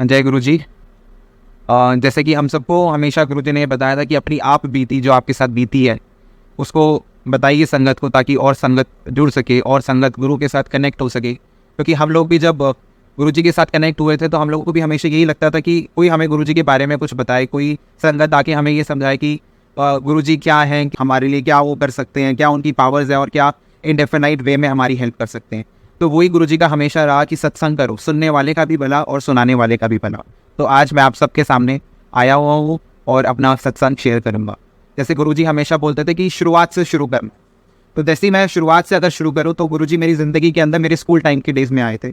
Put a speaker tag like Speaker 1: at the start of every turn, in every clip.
Speaker 1: जय गुरु जी। जैसे कि हम सबको हमेशा गुरु जी ने ये बताया था कि अपनी आप बीती जो आपके साथ बीती है उसको बताइए संगत को, ताकि और संगत जुड़ सके और संगत गुरु के साथ कनेक्ट हो सके। क्योंकि हम लोग भी जब गुरु जी के साथ कनेक्ट हुए थे तो हम लोगों को भी हमेशा यही लगता था कि कोई हमें गुरु जी के बारे में कुछ बताए, कोई संगत आके हमें ये समझाए कि गुरु जी क्या हैं, हमारे लिए क्या वो कर सकते हैं, क्या उनकी पावर्स है और क्या इनडेफिनाइट वे में हमारी हेल्प कर सकते हैं। तो वही गुरु जी का हमेशा रहा कि सत्संग करो, सुनने वाले का भी भला और सुनाने वाले का भी भला। तो आज मैं आप सबके सामने आया हुआ हूँ और अपना सत्संग शेयर करूँगा। जैसे गुरुजी हमेशा बोलते थे कि शुरुआत से शुरू करना, तो जैसे ही मैं शुरुआत से अगर शुरू करूँ तो गुरुजी मेरी ज़िंदगी के अंदर मेरे स्कूल टाइम के डेज़ में आए थे,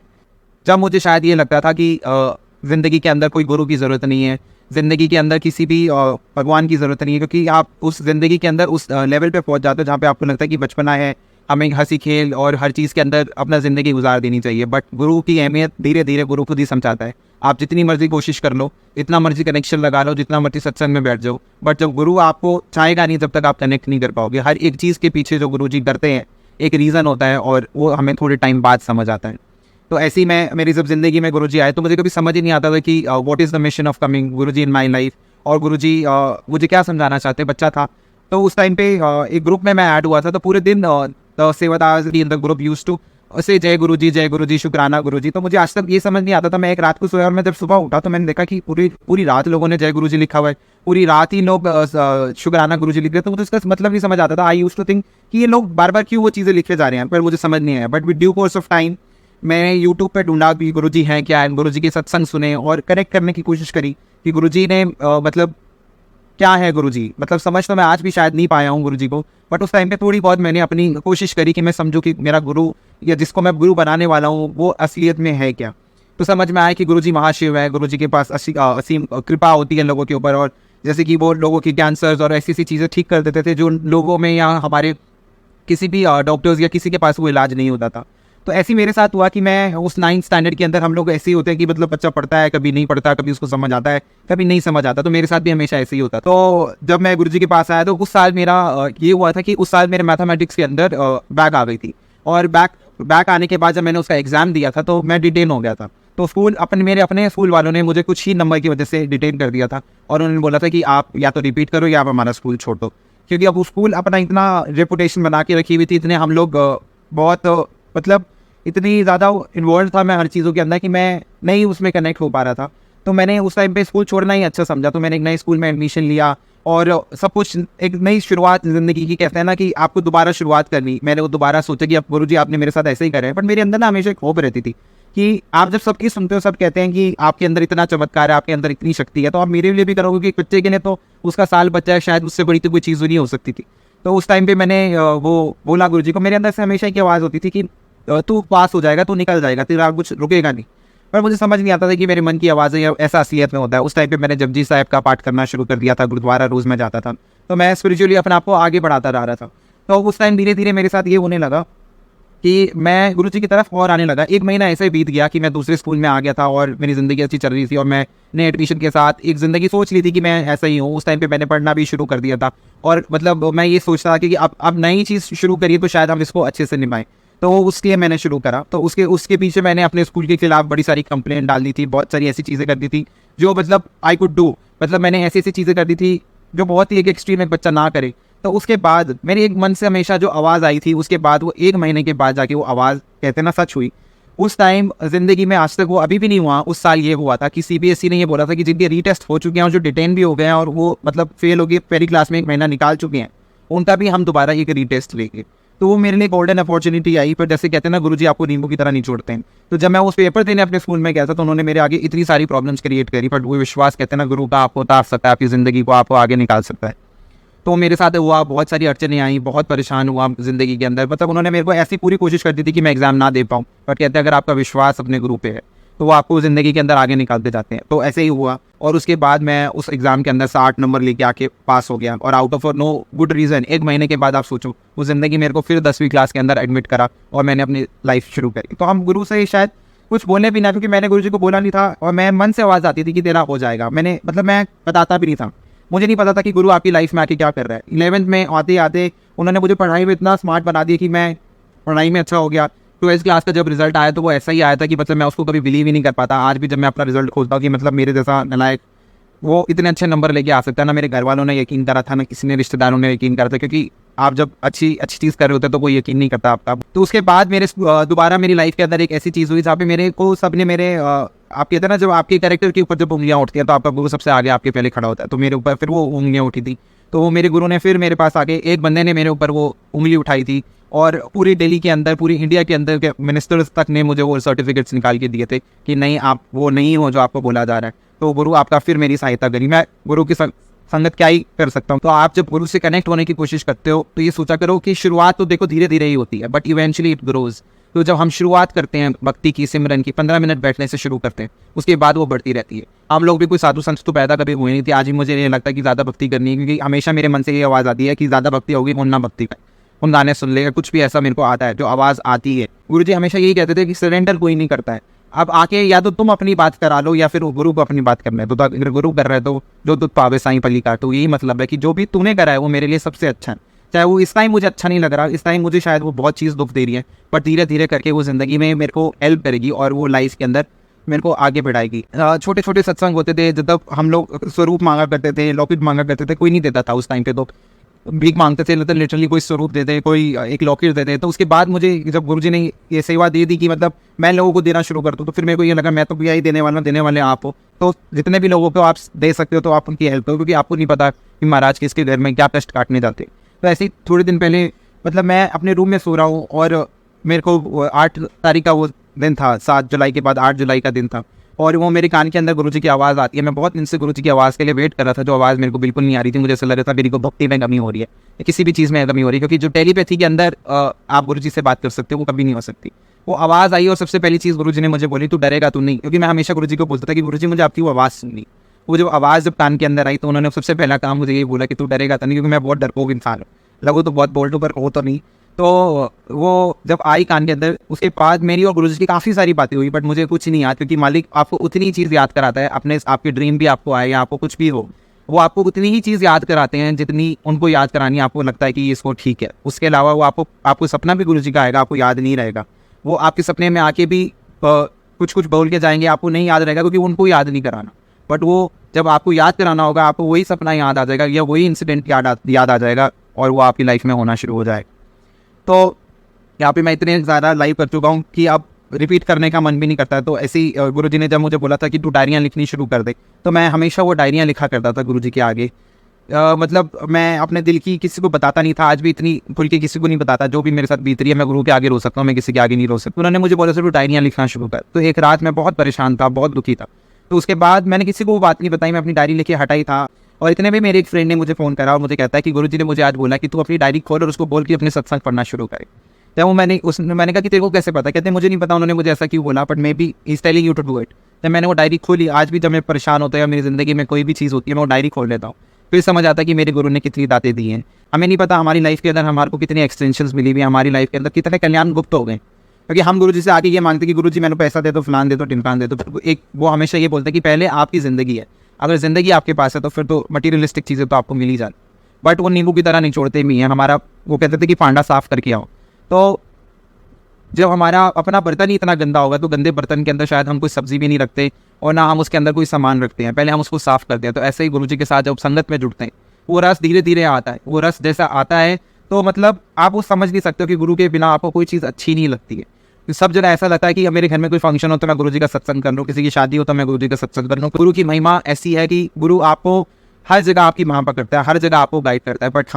Speaker 1: जब मुझे शायद ये लगता था कि ज़िंदगी के अंदर कोई गुरु की ज़रूरत नहीं है, ज़िंदगी के अंदर किसी भी भगवान की ज़रूरत नहीं है, क्योंकि आप उस ज़िंदगी के अंदर उस लेवल पे पहुँच जाते हो जहाँ पे आपको लगता है कि बचपना है, हमें हंसी खेल और हर चीज़ के अंदर अपना ज़िंदगी गुजार देनी चाहिए। बट गुरु की अहमियत धीरे धीरे गुरु खुद ही समझाता है। आप जितनी मर्जी कोशिश कर लो, इतना मर्जी कनेक्शन लगा लो, जितना मर्जी सत्संग में बैठ जाओ, बट जब गुरु आपको चाहेगा नहीं, जब तक आप कनेक्ट नहीं कर पाओगे। हर एक चीज़ के पीछे जो गुरु जी करते हैं एक रीज़न होता है और वो हमें थोड़े टाइम बाद समझ आता है। तो ऐसे ही मैं मेरी जब ज़िंदगी में गुरुजी आए तो मुझे कभी समझ ही नहीं आता था कि what is the mission of coming Guruji in my life, और गुरुजी मुझे क्या समझाना चाहते। बच्चा था तो उस टाइम पे एक ग्रुप में मैं ऐड हुआ था, तो पूरे दिन the sevadars in the group used to say Jai गुरु जी, शुक्राना गुरु जी। तो मुझे आज तक ये समझ नहीं आता था। मैं एक रात को सोया और मैं जब सुबह उठा तो मैंने देखा कि पूरी पूरी रात लोगों ने जय गुरु जी लिखा हुआ है, पूरी रात ही लोग शुक्राना गुरु जी लिख रहे थे। तो मुझे इसका मतलब नहीं समझ आता था। आई यूज्ड टू थिंक कि ये लोग बार बार क्यों वो चीज़ें लिखे जा रहे हैं, पर मुझे समझ नहीं आया। But with due course of time मैंने यूट्यूब पे ढूंढा कि गुरुजी हैं क्या है, गुरुजी के सत्संग सुने और कनेक्ट करने की कोशिश करी कि गुरुजी ने मतलब क्या है गुरुजी। मतलब समझ तो मैं आज भी शायद नहीं पाया हूँ गुरुजी को, बट उस टाइम पे थोड़ी बहुत मैंने अपनी कोशिश करी कि मैं समझूं कि मेरा गुरु या जिसको मैं गुरु बनाने वाला हूँ वो असलियत में है क्या। तो समझ में आया कि गुरुजी महाशिव है, गुरुजी के पास असीम कृपा होती है लोगों के ऊपर, और जैसे कि वो लोगों की कैंसर्स और ऐसी ऐसी चीज़ें ठीक कर देते थे जो लोगों में या हमारे किसी भी डॉक्टर्स या किसी के पास वो इलाज नहीं होता था। तो ऐसे ही मेरे साथ हुआ कि मैं उस 9th स्टैंडर्ड के अंदर हम लोग ऐसे ही होते हैं कि मतलब बच्चा पढ़ता है, कभी नहीं पढ़ता, कभी उसको समझ आता है, कभी नहीं समझ आता। तो मेरे साथ भी हमेशा ऐसे ही होता। तो जब मैं गुरुजी के पास आया तो उस साल मेरा ये हुआ था कि उस साल मेरे मैथमेटिक्स के अंदर बैक आ गई थी, और बैक आने के बाद जब मैंने उसका एग्ज़ाम दिया था तो मैं डिटेन हो गया था। तो स्कूल मेरे अपने स्कूल वालों ने मुझे कुछ ही नंबर की वजह से डिटेन कर दिया था, और उन्होंने बोला था कि आप या तो रिपीट करो या आप हमारा स्कूल छोड़ दो। क्योंकि अब स्कूल अपना इतना रेपुटेशन बना के रखी हुई थी, इतने हम लोग बहुत मतलब इतनी ज़्यादा इन्वॉल्व था मैं हर चीज़ों के अंदर कि मैं नहीं उसमें कनेक्ट हो पा रहा था। तो मैंने उस टाइम पे स्कूल छोड़ना ही अच्छा समझा। तो मैंने एक नए स्कूल में एडमिशन लिया और सब कुछ एक नई शुरुआत ज़िंदगी की, कहते हैं ना कि आपको दोबारा शुरुआत करनी। मैंने वो दोबारा सोचा कि अब गुरुजी आपने मेरे साथ ऐसे ही करे हैं, बट मेरे अंदर ना हमेशा एक होप रहती थी कि आप जब सबकी सुनते हो, सब कहते हैं कि आपके अंदर इतना चमत्कार है, आपके अंदर इतनी शक्ति है, तो आप मेरे लिए भी करोगे। क्योंकि एक बच्चे के लिए तो उसका साल बच्चा है, शायद उससे बड़ी तो कोई चीज़ नहीं हो सकती थी। तो उस टाइम पे मैंने वो बोला गुरुजी को। मेरे अंदर से हमेशा एक आवाज़ होती थी कि तू पास हो जाएगा, तू निकल जाएगा, तेरा कुछ रुकेगा नहीं। पर मुझे समझ नहीं आता था कि मेरे मन की आवाज़ है ऐसा असलियत में होता है। उस टाइम पे मैंने जपजी साहिब का पाठ करना शुरू कर दिया था, गुरुद्वारा रोज़ मैं जाता था। तो मैं स्पिरिचुअली अपने आप को आगे बढ़ाता जा रहा था। तो उस टाइम धीरे धीरे मेरे साथ ये होने लगा कि मैं गुरुजी की तरफ और आने लगा। 1 महीना ऐसे ही बीत गया कि मैं दूसरे स्कूल में आ गया था और मेरी ज़िंदगी अच्छी चल रही थी, और मैंने एडमिशन के साथ एक ज़िंदगी सोच ली थी कि मैं ऐसा ही हूँ। उस टाइम पे मैंने पढ़ना भी शुरू कर दिया था, और मतलब मैं ये सोचता था कि अब नई चीज़ शुरू करिए तो शायद हम इसको अच्छे से निभाएं। तो उसके लिए मैंने शुरू करा। तो उसके पीछे मैंने अपने स्कूल के खिलाफ बड़ी सारी कंप्लेंट डाल दी थी, बहुत सारी ऐसी चीज़ें कर दी थी जो मतलब आई कुड डू। मतलब मैंने ऐसी ऐसी चीज़ें कर दी थी जो बहुत ही एक एक्सट्रीम एक बच्चा ना करे। तो उसके बाद मेरे एक मन से हमेशा जो आवाज़ आई थी, उसके बाद वो 1 महीने के बाद जाके वो आवाज़ कहते ना सच हुई। उस टाइम ज़िंदगी में आज तक वो अभी भी नहीं हुआ। उस साल ये हुआ था कि सीबीएसई ने ये बोला था कि जिनके रीटेस्ट हो चुके हैं और जो डिटेन भी हो गए हैं और वो मतलब फेल हो गए, पहली क्लास में 1 महीना निकाल चुके हैं, उनका भी हम दोबारा एक रीटेस्ट लेंगे। तो वो मेरे लिए गोल्डन अपॉर्चुनिटी आई। पर जैसे कहते हैं ना गुरुजी आपको नींबू की तरह नहीं छोड़ते हैं। तो जब मैं उस पेपर देने अपने स्कूल में गया था तो उन्होंने मेरे आगे इतनी सारी प्रॉब्लम्स क्रिएट करी, बट वो विश्वास कहते हैं ना गुरु का आपको उतार सकता है, आपकी ज़िंदगी को आपको आगे निकाल सकता है। तो मेरे साथ हुआ, बहुत सारी अड़चनें आई, बहुत परेशान हुआ ज़िंदगी के अंदर। मतलब उन्होंने मेरे को ऐसी पूरी कोशिश कर दी थी कि मैं एग्ज़ाम ना दे पाऊँ, बट कहते हैं अगर आपका विश्वास अपने गुरु पे है तो वो आपको ज़िंदगी के अंदर आगे निकालते जाते हैं। तो ऐसे ही हुआ, और उसके बाद मैं उस एग्ज़ाम के अंदर 60 नंबर लेके आके पास हो गया, और out of no good reason 1 महीने के बाद आप सोचो वो ज़िंदगी मेरे को फिर 10वीं क्लास के अंदर एडमिट करा और मैंने अपनी लाइफ शुरू करी। तो हम गुरु से शायद कुछ बोले भी ना, क्योंकि मैंने गुरुजी को बोला नहीं था, और मैं मन से आवाज़ आती थी कि तेरा हो जाएगा। मैं बताता भी नहीं था। मुझे नहीं पता था कि गुरु आपकी लाइफ में आके क्या कर रहा है। 11th में आते आते उन्होंने मुझे पढ़ाई में इतना स्मार्ट बना दिया कि मैं पढ़ाई में अच्छा हो गया। ट्वेल्थ क्लास का जब रिजल्ट आया तो वो ऐसा ही आया था कि मतलब मैं उसको कभी बिलीव ही नहीं कर पाता। आज भी जब मैं अपना रिजल्ट खोलता हूँ कि मतलब मेरे जैसा नालायक वो इतने अच्छे नंबर लेके आ सकता है, ना मेरे घर वालों ने यकीन करा था, ना किसी ने रिश्तेदारों ने यकीन करा था, क्योंकि आप जब अच्छी चीज़ कर रहे होते हैं तो कोई यकीन नहीं करता आपका। तो उसके बाद मेरे दोबारा मेरी लाइफ के अंदर एक ऐसी चीज़ हुई जहाँ पे मेरे को सबने मेरे आप कहते हैं ना, जब आपके कैरेक्टर के ऊपर जब उंगलियाँ उठती हैं तो आपका गुरु सबसे आगे आपके पहले खड़ा होता है। तो मेरे ऊपर फिर वो उंगलियाँ उठी थी, तो वो मेरे गुरु ने फिर मेरे पास आके एक बंदे ने मेरे ऊपर वो उंगली उठाई थी, और पूरी दिल्ली के अंदर, पूरी इंडिया के अंदर के मिनिस्टर्स तक ने मुझे वो सर्टिफिकेट्स निकाल के दिए थे कि नहीं, आप वो नहीं हो जो आपको बोला जा रहा है। तो गुरु आपका फिर मेरी सहायता करी। मैं गुरु की संगत क्या ही कर सकता हूँ। तो आप जब गुरु से कनेक्ट होने की कोशिश करते हो तो ये सोचा करो कि शुरुआत तो देखो धीरे धीरे ही होती है, बट इवेंचुअली इट ग्रोज। तो जब हम शुरुआत करते हैं भक्ति की, सिमरन की, 15 मिनट बैठने से शुरू करते हैं, उसके बाद वो बढ़ती रहती है। हम लोग भी कोई साधु संत तो पैदा कभी हुए नहीं थे। आज भी मुझे ये लगता है कि ज़्यादा भक्ति करनी है, क्योंकि हमेशा मेरे मन से ये आवाज़ आती है कि ज़्यादा भक्ति होगी उन ना भक्ति का, उन गाने सुन लेगा, कुछ भी ऐसा मेरे को आता है जो आवाज़ आती है। गुरु जी हमेशा यही कहते थे कि सरेंडर कोई नहीं करता है। अब आके या तो तुम अपनी बात करा लो या फिर गुरु को अपनी बात करना है। तो अगर गुरु कर रहे हो तो जो तुझ पावे साईं पली का, तो यही मतलब है कि जो भी तूने करा है वो मेरे लिए सबसे अच्छा है। चाहे वो इस टाइम मुझे अच्छा नहीं लग रहा, इस टाइम मुझे शायद वो बहुत चीज़ दुख दे रही है, बट धीरे धीरे करके वो ज़िंदगी में मेरे को हेल्प करेगी और वो लाइफ के अंदर मेरे को आगे बढ़ाएगी। छोटे छोटे सत्संग होते थे, जब हम लोग स्वरूप मांगा करते थे, लॉकेट मांगा करते थे, कोई नहीं देता था उस टाइम पे। तो भीख मांगते थे, मतलब लिटरली कोई स्वरूप देते, कोई एक लॉकेट देते। तो उसके बाद मुझे जब गुरुजी ने ये सेवा दे दी कि मतलब मैं लोगों को देना शुरू कर दूँ, तो फिर मेरे को ये लगा मैं तो भैया ही देने वाला, देने वाले आप हो। तो जितने भी लोगों को आप दे सकते हो तो आप उनकी हेल्प करो, क्योंकि आपको नहीं पता कि महाराज किसके घर में क्या कष्ट काटने जाते। तो ऐसे ही थोड़े दिन पहले मतलब मैं अपने रूम में सो रहा हूँ और मेरे को 8 तारीख का वो दिन था, 7 जुलाई के बाद 8 जुलाई का दिन था, और वो मेरे कान के अंदर गुरुजी की आवाज़ आती है। मैं बहुत दिन से गुरुजी की आवाज़ के लिए वेट कर रहा था, जो आवाज़ मेरे को बिल्कुल नहीं आ रही थी। मुझे ऐसा लग रहा था मेरी को भक्ति में कमी हो रही है, किसी भी चीज़ में कमी हो रही है, क्योंकि जो टेलीपैथी के अंदर आप गुरुजी से बात कर सकते हो वो कभी नहीं हो सकती। वो आवाज़ आई और सबसे पहली चीज़ गुरुजी ने मुझे बोली, तू डरेगा तू नहीं, क्योंकि मैं हमेशा गुरुजी को बोलता था कि गुरुजी मुझे आपकी वो आवाज़ सुननी। वो जो आवाज़ जब कान के अंदर आई तो उन्होंने सबसे पहला काम मुझे ये बोला कि तू डरेगा तो नहीं, क्योंकि मैं बहुत डरपोक इंसान हूँ। लगो तो बहुत बोल्टू पर हो तो नहीं। तो वो जब आई कान के अंदर, उसके बाद मेरी और गुरुजी की काफ़ी सारी बातें हुई, बट मुझे कुछ नहीं याद, क्योंकि मालिक आपको उतनी चीज़ याद कराता है, अपने आपकी ड्रीम भी आपको आए या आपको कुछ भी हो, वो आपको उतनी ही चीज़ याद कराते हैं जितनी उनको याद करानी आपको लगता है कि इसको ठीक है। उसके अलावा वो आपको सपना भी गुरुजी का आएगा, आपको याद नहीं रहेगा। वो आपके सपने में आके भी कुछ कुछ बोल के जाएंगे, आपको नहीं याद रहेगा, क्योंकि उनको याद नहीं कराना। बट वो जब आपको याद कराना होगा, आपको वही सपना याद आ जाएगा या वही इंसिडेंट याद आ जाएगा, और वो आपकी लाइफ में होना शुरू हो जाएगा। तो यहाँ पे मैं इतने ज़्यादा लाइव कर चुका हूँ कि अब रिपीट करने का मन भी नहीं करता है। तो ऐसे ही गुरुजी ने जब मुझे बोला था कि तू डायरियाँ लिखनी शुरू कर दे, तो मैं हमेशा वो डायरियाँ लिखा करता था गुरुजी के आगे। मतलब मैं अपने दिल की किसी को बताता नहीं था, आज भी इतनी खुल के किसी को नहीं बताता। जो भी मेरे साथ बीत रही है मैं गुरु के आगे रो सकता हूँ, मैं किसी के आगे नहीं रो सकता। उन्होंने मुझे बोला था तू डायरियाँ लिखना शुरू कर। तो एक रात मैं बहुत परेशान था, बहुत दुखी था। तो उसके बाद मैंने किसी को वो बात नहीं बताई, मैं अपनी डायरी लेके हटाई था। और इतने में मेरे एक फ्रेंड ने मुझे फ़ोन करा और मुझे कहता है कि गुरुजी ने मुझे आज बोला कि तू अपनी डायरी खोल और उसको बोल के अपने सत्संग पढ़ना शुरू करे। जब वो मैंने कहा कि तेरे को कैसे पता? कहते मुझे नहीं पता उन्होंने मुझे ऐसा क्यों बोला, but maybe is telling you to do it. जब मैंने वो डायरी खोली, आज भी जब मैं परेशान होता है या मेरी ज़िंदगी में कोई भी चीज़ होती है, मैं वो डायरी खोल लेता हूँ, फिर समझ आता है कि मेरे गुरु ने कितनी दातें दी हैं। हमें नहीं पता हमारी लाइफ के अंदर हमारे को कितनी एक्सटेंशंस मिली हुई है, हमारी लाइफ के अंदर कितने कल्याण गुप्त हो गए। क्योंकि हम गुरुजी से आके ये मांगते कि गुरुजी मैंने पैसा दे दो, फलान दे दो, टिमकान दे दो। एक वो हमेशा ये बोलते हैं कि पहले आपकी ज़िंदगी है, अगर ज़िंदगी आपके पास है तो फिर तो मटीरियलिस्टिक चीज़ें तो आपको मिल ही जाती। बट वो नींबू की तरह निचोड़ते भी हैं हमारा। वो कहते थे कि पांडा साफ करके आओ। तो जब हमारा अपना बर्तन ही इतना गंदा होगा तो गंदे बर्तन के अंदर शायद हम कोई सब्जी भी नहीं रखते और ना हम उसके अंदर कोई सामान रखते हैं, पहले हम उसको साफ करते हैं। तो ऐसे ही गुरुजी के साथ जब संगत में जुड़ते हैं, वो रस धीरे धीरे आता है। वो रस जैसा आता है तो मतलब आप वो समझ नहीं सकते हो कि गुरु के बिना आपको कोई चीज़ अच्छी नहीं लगती है। तो सब जगह ऐसा लगता है कि मेरे घर में कोई फंक्शन हो तो मैं गुरुजी का सत्संग कर लूँ, किसी की शादी हो तो मैं गुरुजी का सत्संग कर लूँ। गुरु की महिमा ऐसी है कि गुरु आपको हर जगह आपकी माँ पकड़ता है, हर जगह आपको गाइड करता है। बट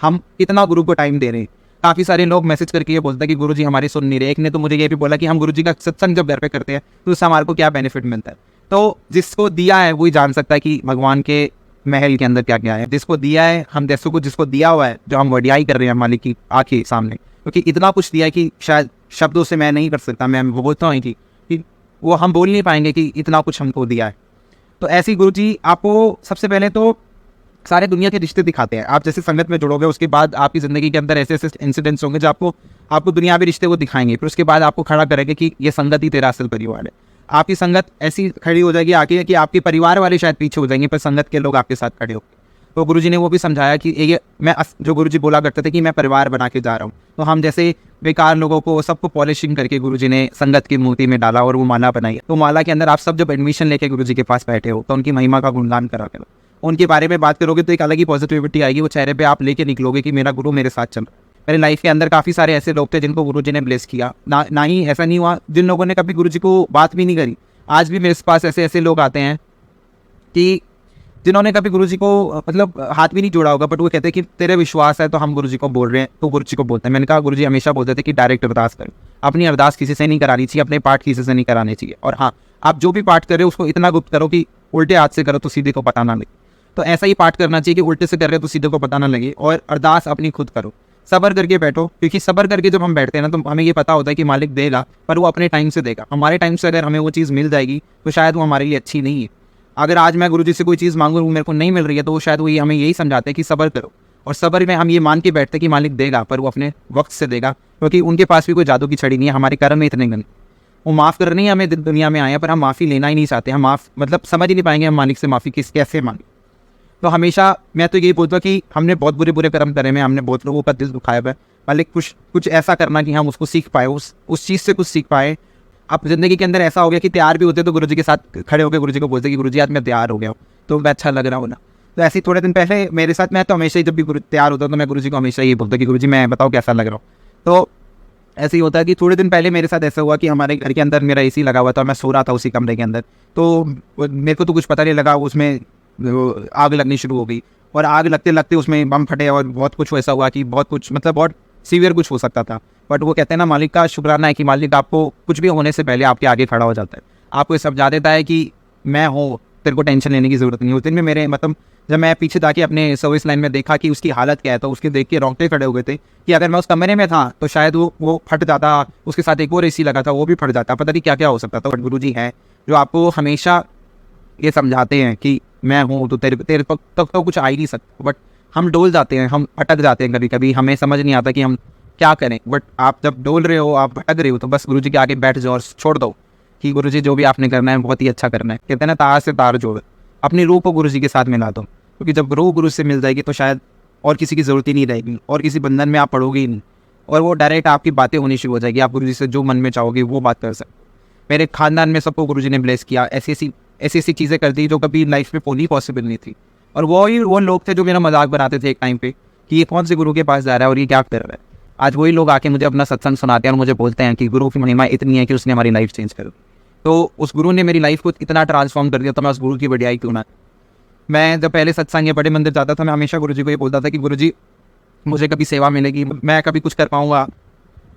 Speaker 1: हम कितना गुरु को टाइम दे रहे हैं। काफ़ी सारे लोग मैसेज करके ये बोलते हैं कि गुरुजी हमारी सुन नहीं रहे। एक ने तो मुझे ये भी बोला कि हम गुरुजी का सत्संग जब घर पे करते हैं तो उससे हमारे को क्या बेनिफिट मिलता है। तो जिसको दिया है वही जान सकता है कि भगवान के महल के अंदर क्या क्या है। जिसको दिया है, हम जैसों को जिसको दिया हुआ है, जो हम वडियाई कर रहे हैं मालिक की आंखें सामने, क्योंकि इतना कुछ दिया है कि शायद शब्दों से मैं नहीं कर सकता। मैं बोलता हूँ कि वो हम बोल नहीं पाएंगे कि इतना कुछ हमको दिया है। तो ऐसी गुरुजी आपको सबसे पहले तो सारे दुनिया के रिश्ते दिखाते हैं। आप जैसे संगत में जुड़ोगे उसके बाद आपकी ज़िंदगी के अंदर ऐसे ऐसे इंसिडेंट्स होंगे जो आपको दुनियावी रिश्ते वो दिखाएंगे। फिर उसके बाद आपको खड़ा करेंगे कि ये संगत ही तेरा असल परिवार है। आपकी संगत ऐसी खड़ी हो जाएगी आगे कि आपके परिवार वाले शायद पीछे हो जाएंगे, पर संगत के लोग आपके साथ खड़े होंगे। तो गुरुजी ने वो भी समझाया कि ये जो गुरुजी बोला करते थे कि मैं परिवार बना के जा रहा हूँ, तो हम जैसे बेकार लोगों को सबको पॉलिशिंग करके गुरुजी ने संगत की मूर्ति में डाला और वो माला बनाई। तो माला के अंदर आप सब जब एडमिशन लेके गुरुजी के पास बैठे हो तो उनकी महिमा का गुणगान करा करो, उनके बारे में बात करोगे तो एक अलग ही पॉजिटिविटी आएगी, वो चेहरे पे आप लेके निकलोगे कि मेरा गुरु मेरे साथ चल रहा है। मेरे लाइफ के अंदर काफ़ी सारे ऐसे लोग थे जिनको गुरुजी ने ब्लेस किया, ना ही ऐसा नहीं हुआ जिन लोगों ने कभी गुरुजी को बात भी नहीं करी। आज भी मेरे पास ऐसे ऐसे लोग आते हैं कि जिन्होंने कभी गुरुजी को मतलब हाथ भी नहीं जोड़ा होगा, बट वो कहते हैं कि तेरे विश्वास है तो हम गुरुजी को बोल रहे हैं, तो गुरुजी को बोलते हैं। मैंने कहा गुरुजी हमेशा बोलते थे कि डायरेक्ट अरदास करो, अपनी अरदास किसी से नहीं करानी चाहिए, अपने पाठ किसी से नहीं कराने चाहिए, और हाँ आप जो भी पाठ कर रहे हो उसको इतना गुप्त करो कि उल्टे हाथ से करो तो सीधे को पता ना लगे। तो ऐसा ही पाठ करना चाहिए कि उल्टे से कर रहे हो तो सीधे को पता ना लगे, और अरदास अपनी खुद करो, सब्र करके बैठो, क्योंकि सब्र करके जब हम बैठते हैं ना तो हमें ये पता होता है कि मालिक देगा, पर वो अपने टाइम से देगा। हमारे टाइम से अगर हमें वो चीज़ मिल जाएगी तो शायद वो हमारे लिए अच्छी नहीं है। अगर आज मैं गुरुजी से कोई चीज़ मांगू मेरे को नहीं मिल रही है तो वो शायद वो हमें यही समझाते हैं कि सब्र करो, और सब्र में हम ये मान के बैठते हैं कि मालिक देगा, पर वो अपने वक्त से देगा, क्योंकि उनके पास भी कोई जादू की छड़ी नहीं है। हमारे कर्म में इतने गंदे, वो माफ़ करने ही हमें दुनिया में आए हैं, पर हम माफ़ी लेना ही नहीं चाहते। हम मतलब समझ ही नहीं पाएंगे हम मालिक से माफ़ी कैसे मांगे। तो हमेशा मैं तो यही बोलता कि हमने बहुत बुरे बुरे कर्म करे में, हमने बहुत लोगों का दिल दुखाया है, मालिक कुछ ऐसा करना कि हम उसको सीख पाए, उस चीज़ से कुछ सीख पाए। आप ज़िंदगी के अंदर ऐसा हो गया कि तैयार भी होते तो गुरुजी के साथ खड़े होकर गुरुजी को बोलते कि गुरुजी आज मैं तैयार हो गया हूँ, तो मैं अच्छा लग रहा हूँ ना। तो ऐसे ही थोड़े दिन पहले मेरे साथ, मैं तो हमेशा ही जब भी तैयार होता तो मैं गुरुजी को हमेशा ये बोलता कि गुरुजी मैं बताओ कैसा लग रहा हूँ। तो ऐसे ही होता है कि थोड़े दिन पहले मेरे साथ ऐसा हुआ कि हमारे घर के अंदर मेरा एसी लगा हुआ था, मैं सो रहा था उसी कमरे के अंदर, तो मेरे को तो कुछ पता नहीं लगा, उसमें आग लगनी शुरू हो गई, और आग लगते लगते उसमें बम फटे और बहुत कुछ वैसा हुआ कि बहुत कुछ मतलब बहुत सीवियर कुछ हो सकता था। बट वो कहते हैं ना मालिक का शुक्राना है कि मालिक आपको कुछ भी होने से पहले आपके आगे खड़ा हो जाता है, आपको ये समझा देता है कि मैं हूँ, तेरे को टेंशन लेने की ज़रूरत नहीं। उस दिन में मेरे मतलब जब मैं पीछे जाके अपने सर्विस लाइन में देखा कि उसकी हालत क्या है, तो उसके देख के रोंगटे खड़े हो गए थे कि अगर मैं उस कमरे में था तो शायद वो फट जाता, उसके साथ एक और एसी लगा था वो भी फट जाता, पता नहीं क्या क्या हो सकता था। बट गुरुजी हैं जो आपको हमेशा ये समझाते हैं कि मैं हूँ, तो तेरे तक तो कुछ आ ही नहीं सकता। बट हम डोल जाते हैं, हम अटक जाते हैं, कभी कभी हमें समझ नहीं आता कि हम क्या करें। बट आप जब डोल रहे हो, आप भटक रहे हो, तो बस गुरुजी के आगे बैठ जाओ और छोड़ दो कि गुरुजी जो भी आपने करना है बहुत ही अच्छा करना है। कहते हैं ना तार से तार जोड़, अपनी रूह को गुरुजी के साथ मिला दो, क्योंकि जब रूह गुरु से मिल जाएगी तो शायद और किसी की ज़रूरत ही नहीं रहेगी, और किसी बंधन में आप पड़ोगे ही नहीं, और वो डायरेक्ट आपकी बातें होनी शुरू हो जाएगी। आप गुरुजी से जो मन में चाहोगे वो बात कर सकते। मेरे खानदान में सबको गुरुजी ने ब्लेस किया, ऐसी ऐसी चीज़ें कर दी जो कभी लाइफ में होनी पॉसिबल नहीं थी। और वो लोग थे जो मेरा मजाक बनाते थे एक टाइम पे कि ये कौन से गुरु के पास जा रहा है और ये क्या कर रहा है। आज वही लोग आके मुझे अपना सत्संग सुनाते हैं और मुझे बोलते हैं कि गुरु की महिमा इतनी है कि उसने हमारी लाइफ चेंज कर दी। तो उस गुरु ने मेरी लाइफ को इतना ट्रांसफॉर्म कर दिया, तो मैं उस गुरु की बढ़ियाई क्यों ना। मैं जब पहले सत्संग या बड़े मंदिर जाता था, मैं हमेशा गुरुजी को ये बोलता था कि गुरुजी मुझे कभी सेवा मिलेगी, मैं कभी कुछ कर पाऊँगा।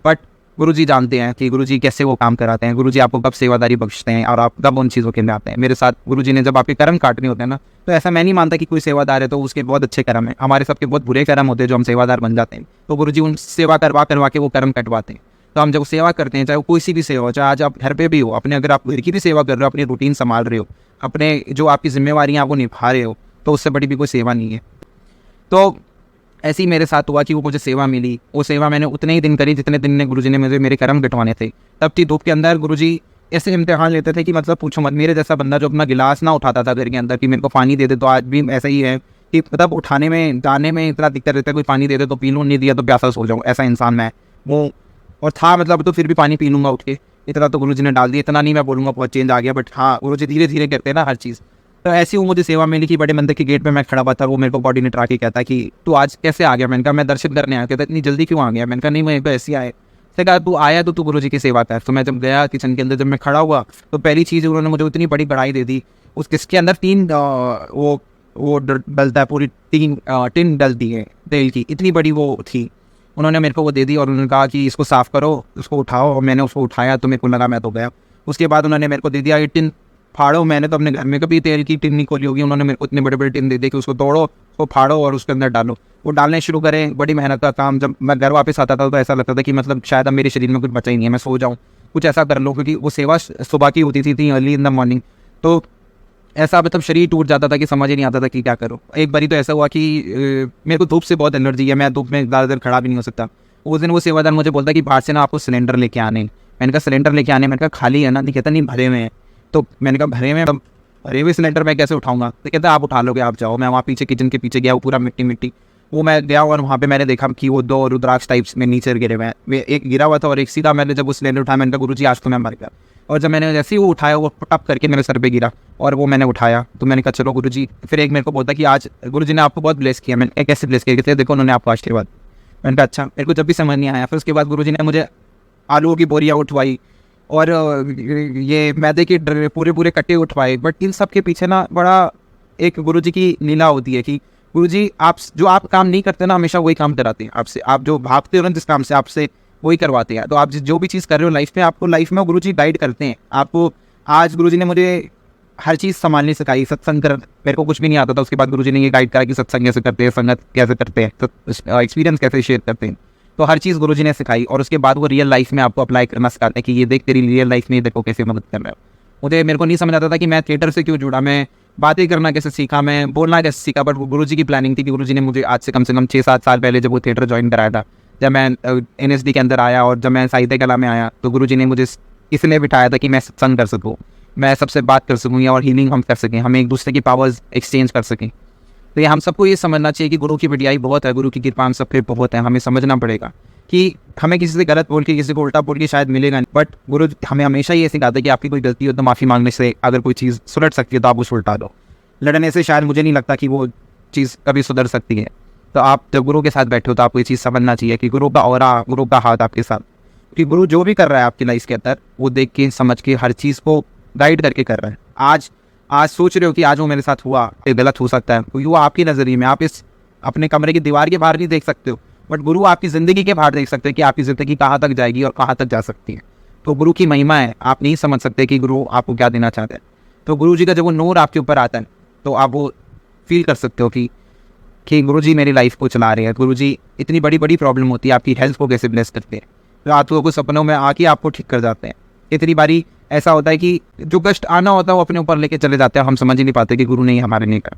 Speaker 1: बट गुरुजी जानते हैं कि गुरुजी कैसे वो काम कराते हैं, गुरुजी आपको कब सेवादारी बख्शते हैं और आप कब उन चीज़ों के लिए आते हैं। मेरे साथ गुरुजी ने जब आपके कर्म काटने होते हैं ना, तो ऐसा मैं नहीं मानता कि कोई सेवादार है तो उसके बहुत अच्छे कर्म है। हमारे सबके बहुत बुरे कर्म होते हैं जो हम सेवादार बन जाते हैं, तो गुरुजी उन सेवा करवा के वो कर्म कटवाते हैं। तो हम जब सेवा करते हैं, चाहे वो कोई सी भी सेवा हो, चाहे आज आप घर पे भी हो, अपने अगर आप घर की भी सेवा कर रहे हो, अपनी रूटीन संभाल रहे हो, अपने जो आपकी जिम्मेवारियाँ वो निभा रहे हो, तो उससे बड़ी भी कोई सेवा नहीं है। तो ऐसे ही मेरे साथ हुआ कि वो मुझे सेवा मिली। वो सेवा मैंने उतने ही दिन करी जितने दिन ने गुरुजी ने मुझे मेरे कर्म कटवाने थे। तब थी धूप के अंदर गुरुजी ऐसे इम्तिहान लेते थे कि मतलब पूछो मत। मेरे जैसा बंदा जो अपना गिलास ना उठाता था घर के अंदर कि मेरे को पानी दे दे, तो आज भी ऐसा ही है कि मतलब उठाने में जाने में इतना दिक्कत रहता है, कोई पानी दे दे तो पी लूँ, नहीं दिया तो प्यासा सो जाऊँ, ऐसा इंसान मैं वो और था। मतलब तो फिर भी पानी पी लूँगा उठ के, इतना तो गुरुजी ने डाल दिया। इतना नहीं मैं बोलूँगा बहुत चेंज आ गया, बट हाँ गुरुजी धीरे धीरे करते हैं ना हर चीज़। तो ऐसी वो मुझे सेवा मिली कि बड़े मंदिर के गेट पे मैं खड़ा हुआ था, वो मेरे को कोऑर्डिनेटर आके कहता कि तू आज कैसे आ गया। मैंने कहा मैं दर्शन करने आया। कहता इतनी जल्दी क्यों आ गया। मैंने कहा नहीं मैं ऐसे ही आया। उसने कहा तू आया तो तू गुरुजी की सेवा कर। तो मैं जब गया किचन के अंदर, जब मैं खड़ा हुआ तो पहली चीज़ उन्होंने मुझे इतनी बड़ी कढ़ाई दे दी। उस किसके अंदर 3 वो डलता है, पूरी 3 टिन डलती है तेल की, इतनी बड़ी वो थी। उन्होंने मेरे को वो दे दी और उन्होंने कहा कि इसको साफ़ करो, उसको उठाओ। और मैंने उसको उठाया तो मेरे को लगा मैं तो गया। उसके बाद उन्होंने मेरे को दे दिया ये टिन फाड़ो। मैंने तो अपने घर में कभी तेल की टिन नहीं खोली होगी, उन्होंने मेरे को इतने बड़े बड़े टिन दे दिए कि उसको तोड़ो, उसको फाड़ो और उसके अंदर डालो। वो डालने शुरू करें, बड़ी मेहनत का काम। जब मैं घर वापस आता था तो ऐसा लगता था कि मतलब शायद अब मेरे शरीर में कुछ बचा ही नहीं है, मैं सो जाऊँ, कुछ ऐसा कर लो, क्योंकि वो सेवा सुबह की होती थी अर्ली इन द मॉर्निंग। तो ऐसा मतलब शरीर टूट जाता था कि समझ ही नहीं आता था कि क्या करो। एक बारी तो ऐसा हुआ कि मेरे को धूप से बहुत एलर्जी है, मैं धूप में ज़्यादा देर खड़ा भी नहीं हो सकता। उस दिन वो सेवादार मुझे बोलता कि बाहर से ना आपको सिलेंडर लेके आने। मैंने कहा सिलेंडर लेके आने। मैंने कहा खाली है ना। नहीं, कहता नहीं भरे हुए हैं। तो मैंने कहा भरे में अरे वो सिलेंडर मैं कैसे उठाऊंगा? तो कहता है आप उठा लोगे, आप जाओ। मैं वहाँ पीछे किचन के पीछे गया, वो पूरा मिट्टी मिट्टी, वो मैं गया और वहाँ पे मैंने देखा कि वो 2 रुद्राक्ष टाइप्स में नीचे गिरे हुए हैं। वे एक गिरा हुआ था और एक सीधा। मैंने जब वो सिलेंडर उठाया, मैंने कहा गुरुजी आज तो मैं मर गया। और जब मैंने जैसे ही वो उठाया, वो टप करके मेरे सर पे गिरा और वो मैंने उठाया। तो मैंने कहा चलो गुरुजी। फिर एक मेरे को बोलता कि आज गुरुजी ने आपको बहुत ब्लेस किया। मैंने कैसे ब्लेस किया? कहते देखो उन्होंने आपको आशीर्वाद। मैंने कहा अच्छा। मेरे को जब भी समझ नहीं आया, फिर उसके बाद गुरुजी ने मुझे आलूओं की बोरियाँ उठवाई और ये मैदे के पूरे पूरे कट्टे उठवाए। बट इन सब के पीछे ना बड़ा एक गुरुजी की लीला होती है कि गुरुजी आप काम नहीं करते ना, हमेशा वही काम कराते हैं आपसे। आप जो भागते हो ना जिस काम से, आपसे वही करवाते हैं। तो आप जो भी चीज़ कर रहे हो लाइफ में, आपको लाइफ में गुरुजी गाइड करते हैं आपको। आज गुरुजी ने मुझे हर चीज़ संभालनी सिखाई। सत्संग कर मेरे को कुछ भी नहीं आता था, उसके बाद गुरुजी ने ये गाइड करा कि सत्संग कैसे करते हैं, संगत कैसे करते हैं, तो एक्सपीरियंस कैसे शेयर करते हैं। तो हर चीज़ गुरुजी ने सिखाई और उसके बाद वो रियल लाइफ में आपको अप्लाई करना सिखाते हैं कि ये देख तेरी रियल लाइफ में देखो कैसे मदद कर रहा है। मेरे को नहीं समझ आता था कि मैं थिएटर से क्यों जुड़ा, मैं बातें करना कैसे सीखा, मैं बोलना कैसे सीखा। बट गुरुजी की प्लानिंग थी कि गुरुजी ने मुझे आज से कम 6-7 साल पहले जब वो थिएटर ज्वाइन कराया था, जब मैं NSD के अंदर आया और जब मैं साहित्य कला में आया, तो गुरुजी ने मुझे इसलिए बिठाया था कि मैं सत्संग कर सकूँ, मैं सबसे बात कर सकूँ और हीलिंग हम कर सकें, हम एक दूसरे की पावर्स एक्सचेंज कर सकें। तो ये हम सबको ये समझना चाहिए कि गुरु की बढ़ियाई बहुत है, गुरु की कृपा हम सब पे बहुत है। हमें समझना पड़ेगा कि हमें किसी से गलत बोल के, किसी को उल्टा बोल के शायद मिलेगा नहीं, बट गुरु हमें हमेशा ये सिखाता है कि आपकी कोई गलती हो तो माफ़ी मांगने से अगर कोई चीज़ सुलट सकती है तो आप उसे उल्टा दो। लड़ने से शायद मुझे नहीं लगता कि वो चीज़ कभी सुधर सकती है। तो आप जब गुरु के साथ बैठे हो तो आपको ये चीज़ समझना चाहिए कि गुरु का ऑरा, गुरु का हाथ आपके साथ, कि गुरु जो भी कर रहा है आपकी लाइफ के अंदर, वो देख के समझ के हर चीज़ को गाइड करके कर रहा है। आज सोच रहे हो कि आज वो मेरे साथ हुआ, ये गलत हो सकता है, क्योंकि वो आपकी नज़रिए में, आप इस अपने कमरे की दीवार के बाहर नहीं देख सकते हो, बट गुरु आपकी ज़िंदगी के बाहर देख सकते हैं कि आपकी ज़िंदगी कहाँ तक जाएगी और कहाँ तक जा सकती है। तो गुरु की महिमा है, आप नहीं समझ सकते कि गुरु आपको क्या देना चाहते हैं। तो गुरु जी का जब वो नूर आपके ऊपर आता है तो आप वो फील कर सकते हो कि गुरु जी मेरी लाइफ को चला रहे हैं। गुरु जी इतनी बड़ी बड़ी प्रॉब्लम होती है, आपकी हेल्थ को कैसे ब्लेस करते हैं, रातों को सपनों में आके आपको ठीक कर जाते हैं। इतनी बारी ऐसा होता है कि जो कष्ट आना होता है वो अपने ऊपर लेके चले जाते हैं, हम समझ ही नहीं पाते कि गुरु ने हमारे लिए कहा।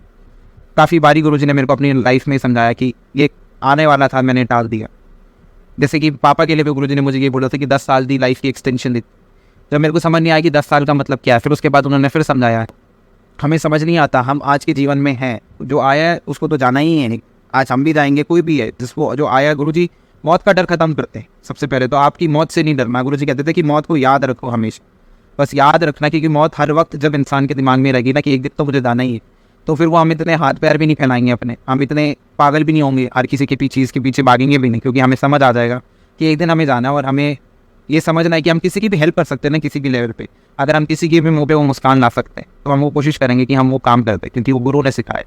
Speaker 1: काफ़ी बारी गुरु जी ने मेरे को अपनी लाइफ में समझाया कि ये आने वाला था, मैंने टाल दिया। जैसे कि पापा के लिए भी गुरु जी ने मुझे ये बोला था कि 10 साल दी लाइफ की एक्सटेंशन दी। जब मेरे को समझ नहीं आया कि 10 साल का मतलब क्या है, फिर उसके बाद उन्होंने फिर समझाया। हमें समझ नहीं आता, हम आज के जीवन में हैं, जो आया है उसको तो जाना ही है। आज हम भी जाएंगे, कोई भी है जिसको जो आया। गुरु जी मौत का डर खत्म करते हैं। सबसे पहले तो आपकी मौत से नहीं डरना। गुरु जी कहते थे कि मौत को याद रखो हमेशा, बस याद रखना, क्योंकि मौत हर वक्त जब इंसान के दिमाग में रहेगी ना कि एक दिन तो मुझे जाना ही है, तो फिर वो हम इतने हाथ पैर भी नहीं फैलाएंगे अपने, हम इतने पागल भी नहीं होंगे हर किसी के पीछे, इसके पीछे भागेंगे भी नहीं, क्योंकि हमें समझ आ जाएगा कि एक दिन हमें जाना है। और हमें ये समझना है कि हम किसी की भी हेल्प कर सकते हैं ना, किसी भी लेवल पे। अगर हम किसी के भी मुंह पे वो मुस्कान ला सकते हैं तो हम वो कोशिश करेंगे कि हम वो काम करते हैं, क्योंकि वो गुरु ने सिखाए।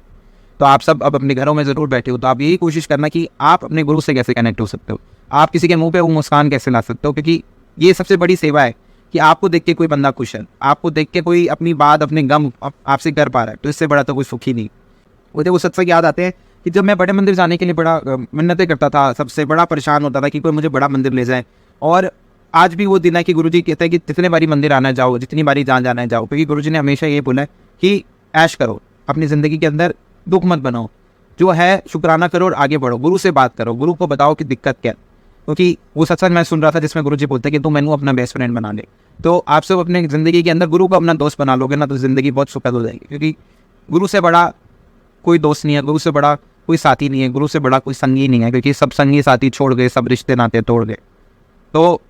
Speaker 1: तो आप सब अब अपने घरों में ज़रूर बैठे हो, तो आप यही कोशिश करना कि आप अपने गुरु से कैसे कनेक्ट हो सकते हो, आप किसी के मुंह पे वो मुस्कान कैसे ला सकते हो, क्योंकि ये सबसे बड़ी सेवा है कि आपको देख के कोई बंदा खुश है, आपको देख के कोई अपनी बात, अपने गम आपसे कर पा रहा है, तो इससे बड़ा तो कोई सुखी नहीं। मुझे वो सत्संग याद आते हैं कि जब मैं बड़े मंदिर जाने के लिए बड़ा मिन्नतें करता था, सबसे बड़ा परेशान होता था कि कोई मुझे बड़ा मंदिर ले जाए। और आज भी वो दिन है कि गुरुजी कहते हैं कि जितने बारी मंदिर आना जाओ, जितनी बारी जहाँ जाना है जाओ, क्योंकि गुरुजी ने हमेशा ये बोला है कि ऐश करो, अपनी ज़िंदगी के अंदर दुख मत बनाओ, जो है शुक्राना करो और आगे बढ़ो, गुरु से बात करो, गुरु को बताओ कि दिक्कत क्या है। क्योंकि वो सत्संग मैं सुन रहा था जिसमें गुरुजी बोलते हैं कि तुम मैंने अपना बेस्ट फ्रेंड बना ले। तो आप सब अपने ज़िंदगी के अंदर गुरु को अपना दोस्त बना लोगे ना, तो ज़िंदगी बहुत सुखद हो जाएगी, क्योंकि गुरु से बड़ा कोई दोस्त नहीं है, गुरु से बड़ा कोई साथी नहीं है, गुरु से बड़ा कोई संगी नहीं है, क्योंकि सब संगी साथी छोड़ गए, सब रिश्ते नाते तोड़ गए, तो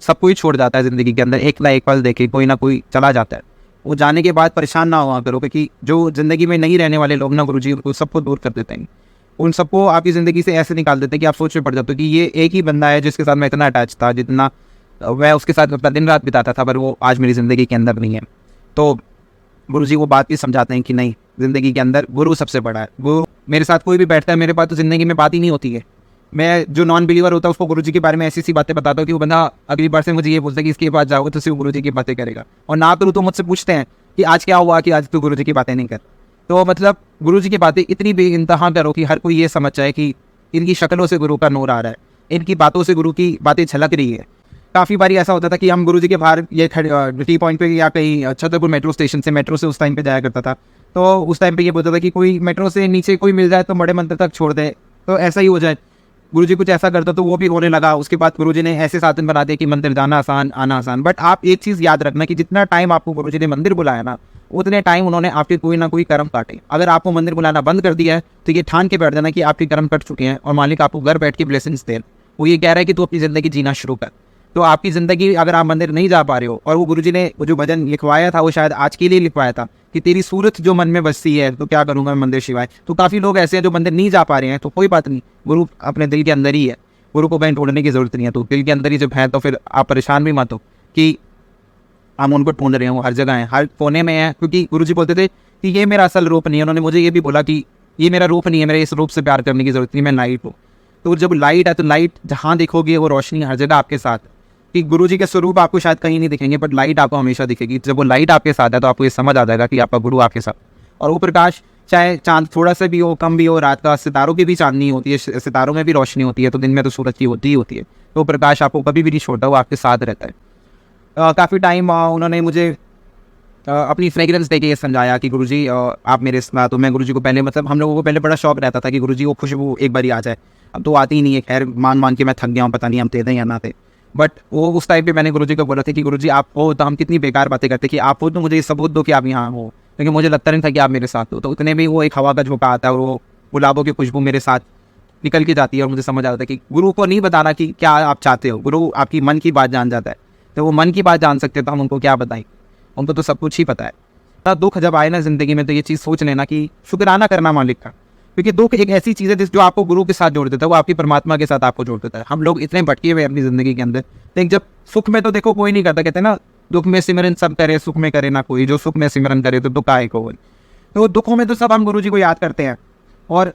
Speaker 1: सब कोई छोड़ जाता है ज़िंदगी के अंदर। एक ना एक पल देखे कोई ना कोई चला जाता है, वो जाने के बाद परेशान ना हुआ करो, क्योंकि जो ज़िंदगी में नहीं रहने वाले लोग ना गुरुजी उनको सबको दूर कर देते हैं, उन सबको आपकी ज़िंदगी से ऐसे निकाल देते हैं कि आप सोच में पड़ जाते हो कि ये एक ही बंदा है जिसके साथ मैं इतना अटैच था, जितना मैं उसके साथ अपना दिन रात बिताता था, पर वो आज मेरी ज़िंदगी के अंदर नहीं है। तो गुरुजी वो बात भी समझाते हैं कि नहीं, ज़िंदगी के अंदर गुरु सबसे बड़ा है। गुरु मेरे साथ कोई भी बैठता है, मेरे पास तो ज़िंदगी में बात ही नहीं होती है। मैं जो नॉन बिलीवर होता है उसको गुरुजी के बारे में ऐसी बातें बताता हूँ कि वो बंदा अगली बार से मुझे ये बोलता है कि इसके पास जाओगे तो सिर्फ गुरुजी की बातें करेगा, और ना तो मुझसे पूछते हैं कि आज क्या हुआ कि आज तो गुरुजी की बातें नहीं कर। तो मतलब गुरुजी की बातें इतनी बेइंतहा करो कि हर कोई ये समझ जाए कि इनकी शक्लों से गुरु का नूर आ रहा है, इनकी बातों से गुरु की बातें झलक रही है। काफ़ी बारी ऐसा होता था कि हम गुरुजी के बाहर ये टी पॉइंट पे या कहीं छतरपुर मेट्रो स्टेशन से, मेट्रो से उस टाइम पे जाया करता था, तो उस टाइम पे ये बोलता था कि कोई मेट्रो से नीचे कोई मिल जाए तो बड़े मंदिर तक छोड़ दे, तो ऐसा ही हो जाए। गुरुजी कुछ ऐसा करता तो वो भी होने लगा। उसके बाद गुरुजी ने ऐसे साधन बना दिए कि मंदिर जाना आसान, आना आसान। बट आप एक चीज़ याद रखना कि जितना टाइम आपको गुरुजी ने मंदिर बुलाया ना, उतने टाइम उन्होंने आपके कोई ना कोई कर्म काटे। अगर आपको मंदिर बुलाना बंद कर दिया है तो ये ठान के बैठ जाना कि आपके कर्म कट चुके हैं और मालिक आपको घर बैठ के ब्लेसिंग्स दे। वो ये कह रहा है कि तू अपनी ज़िंदगी जीना शुरू कर। तो आपकी ज़िंदगी, अगर आप मंदिर नहीं जा पा रहे हो, और वो गुरुजी ने वो जो भजन लिखवाया था वो शायद आज के लिए लिखवाया था कि तेरी सूरत जो मन में बसती है तो क्या करूँगा मैं मंदिर शिवाय। तो काफ़ी लोग ऐसे हैं जो मंदिर नहीं जा पा रहे हैं, तो कोई बात नहीं, गुरु अपने दिल के अंदर ही है, गुरु को कहीं ढूंढने की जरूरत नहीं है। तो दिल के अंदर ही जब है तो फिर आप परेशान भी मत हो कि हम उनको ढूंढ रहे हो, हर जगह है, हर कोने में है। क्योंकि गुरुजी बोलते थे कि ये मेरा असल रूप नहीं है। उन्होंने मुझे ये भी बोला कि ये मेरा रूप नहीं है, मेरे इस रूप से प्यार करने की जरूरत नहीं, मैं लाइट हूँ। तो जब लाइट है तो लाइट जहाँ देखोगे वो रोशनी हर जगह आपके साथ है। कि गुरुजी के स्वरूप आपको शायद कहीं नहीं दिखेंगे, बट लाइट आपको हमेशा दिखेगी। जब वो लाइट आपके साथ है तो आपको ये समझ आ जाएगा कि आपका गुरु आपके साथ। और वो प्रकाश चाहे चांद थोड़ा सा भी हो, कम भी हो, रात का सितारों की भी चांदनी होती है, सितारों में भी रोशनी होती है, तो दिन में तो सूरज की होती ही होती है। तो प्रकाश आपको कभी भी नहीं छोड़ता, वो आपके साथ रहता है। काफ़ी टाइम उन्होंने मुझे अपनी फ्रेगरेंस देके ये समझाया कि गुरुजी आप मेरे साथ। तो मैं गुरुजी को पहले, मतलब हम लोगों को पहले बड़ा शौक रहता था कि गुरुजी वो खुशबू एक बार ही आ जाए। अब तो आती ही नहीं है, खैर मान के मैं थक गया हूँ, पता नहीं हम थे या ना थे। बट वो उस टाइम पे मैंने गुरुजी को बोला था कि गुरुजी आप हो तो हम कितनी बेकार बातें करते कि आप हो तो मुझे ये सबूत दो कि आप यहाँ हो, लेकिन मुझे लगता नहीं था कि आप मेरे साथ हो। तो उतने भी वो एक हवा का झोंका आता है और वो गुलाबों की खुशबू मेरे साथ निकल के जाती है और मुझे समझ आता है कि गुरु को नहीं बताना कि क्या आप चाहते हो, गुरु आपकी मन की बात जान जाता है। तो वो मन की बात जान सकते तो हम उनको क्या बताएं, उनको तो सब कुछ ही पता है। तो दुख जब आए ना ज़िंदगी में तो ये चीज़ सोच लेना कि शुक्राना करना मालिक का, क्योंकि दुख एक ऐसी चीज़ है जो आपको गुरु के साथ जोड़ देता है, वो आपकी परमात्मा के साथ आपको जोड़ देता है। हम लोग इतने भटके हुए अपनी ज़िंदगी के अंदर, लेकिन जब सुख में तो देखो कोई नहीं करता, कहते हैं ना दुख में सिमरन सब करे, सुख में करे ना कोई, जो सुख में सिमरन करे तो दुख आए को। तो दुखों में तो सब हम गुरु जी को याद करते हैं, और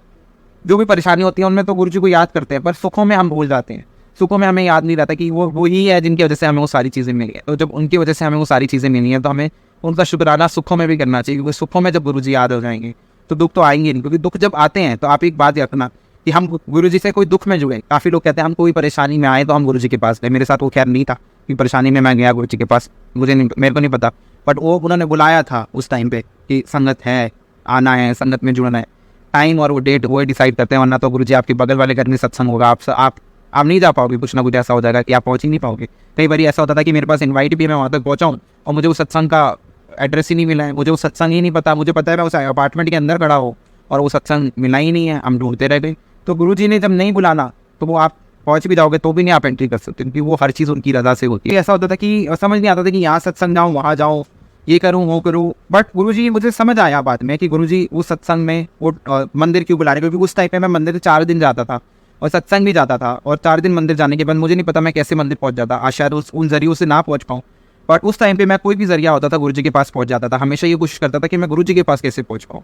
Speaker 1: जो भी परेशानी होती है उनमें तो गुरु जी को याद करते हैं, पर सुखों में हम भूल जाते हैं। सुखों में हमें याद नहीं रहता कि वो ही है जिनकी वजह से हमें वो सारी चीज़ें मिली है। तो जब उनकी वजह से हमें वो सारी चीज़ें मिली हैं तो हमें उनका शुक्राना सुखों में भी करना चाहिए, क्योंकि सुखों में जब गुरु जी याद हो जाएंगे तो दुख तो आएंगे नहीं। क्योंकि दुख जब आते हैं तो आप एक बात रखना कि हम गुरु जी से कोई दुख में जुड़े। काफ़ी लोग कहते हैं हम कोई परेशानी में आए तो हम गुरु जी के पास गए। मेरे साथ वो खैर नहीं था कि परेशानी में मैं गया गुरु जी के पास, मेरे को नहीं पता, बट वो उन्होंने बुलाया था उस टाइम पे कि संगत है, आना है, संगत में जुड़ना है। टाइम और वो डेट वो डिसाइड करते हैं, वरना तो गुरु जी आपके बगल वाले घर में सत्संग होगा, आप नहीं जा पाओगे, कुछ ना कुछ ऐसा हो जाएगा कि आप पहुँच ही नहीं पाओगे। कई बार ऐसा होता था कि मेरे पास इन्वाइट भी है, मैं वहाँ तक पहुँचाऊँ और मुझे वो सत्संग का एड्रेस ही नहीं मिला है, मुझे वो सत्संग ही नहीं पता। मुझे पता है मैं उस अपार्टमेंट के अंदर खड़ा हो और वो सत्संग मिला ही नहीं है, हम ढूंढते रह गए। तो गुरु जी ने जब नहीं बुलाना तो वो आप पहुँच भी जाओगे तो भी नहीं आप एंट्री कर सकते, क्योंकि वो हर चीज़ उनकी रज़ा से होती है। ऐसा होता था कि समझ नहीं आता था कि यहाँ सत्संग जाऊँ, वहाँ जाऊँ, ये करूँ वो करूँ। बट गुरुजी, मुझे समझ आया बाद में कि गुरुजी उस सत्संग में वो मंदिर क्यों बुला रहे, क्योंकि उस टाइम पे मैं मंदिर 4 दिन जाता था और सत्संग भी जाता था, और 4 दिन मंदिर जाने के बाद मुझे नहीं पता मैं कैसे मंदिर पहुंच जाता। आज शायद उन जरियों से ना पहुंच पाऊँ, बट उस टाइम पे मैं कोई भी जरिया होता था गुरुजी के पास पहुंच जाता था। हमेशा ये कोशिश करता था कि मैं गुरुजी के पास कैसे पहुंच पाऊँ।